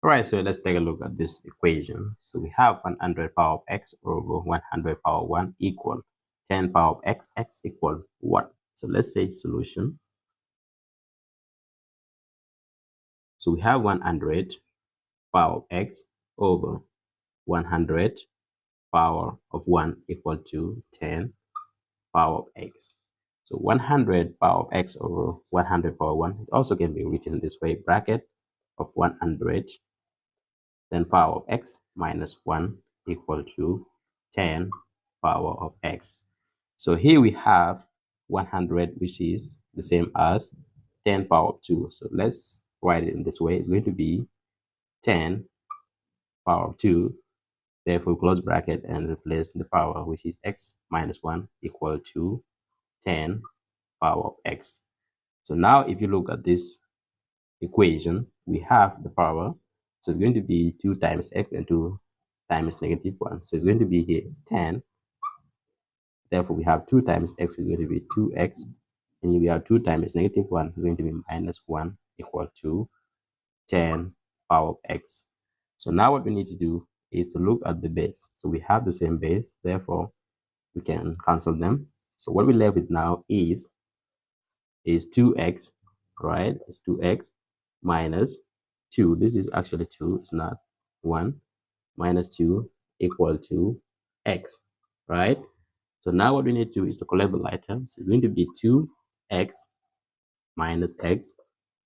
All right, so let's take a look at this equation. So we have 100 power of x over 100 power 1 equal 10 power of x, x equal what? So let's say solution. So we have 100 power of x over 100 power of 1 equal to 10 power of x. So 100 power of x over 100 power 1, it also can be written this way, bracket of 100, then power of x minus 1 equal to 10 power of x. So here we have 100, which is the same as 10 power of 2. So let's write it in this way. It's going to be 10 power of 2. Therefore, close bracket and replace the power, which is x minus 1 equal to 10 power of x. So now if you look at this equation, we have the power. So it's going to be 2 times x and 2 times negative 1. So it's going to be here 10. Therefore, we have 2 times x is going to be 2x. And we have 2 times negative 1 is going to be minus 1 equal to 10 power of x. So now what we need to do is to look at the base. So we have the same base. Therefore, we can cancel them. So what we left with now is 2x, right? It's 2x minus 2. This is actually 2, it's not 1. Minus 2 equal to x, right? So now what we need to do is to collect the like terms. It's going to be 2x minus x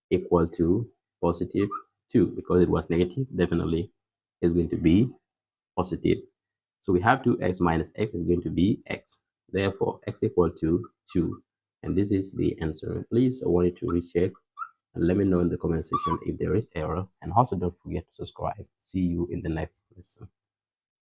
equal to positive 2. Because it was negative, definitely it's going to be positive. So we have 2x minus x is going to be x. Therefore, x equal to 2. And this is the answer. Please, I want you to recheck and let me know in the comment section if there is error. And also don't forget to subscribe. See you in the next lesson.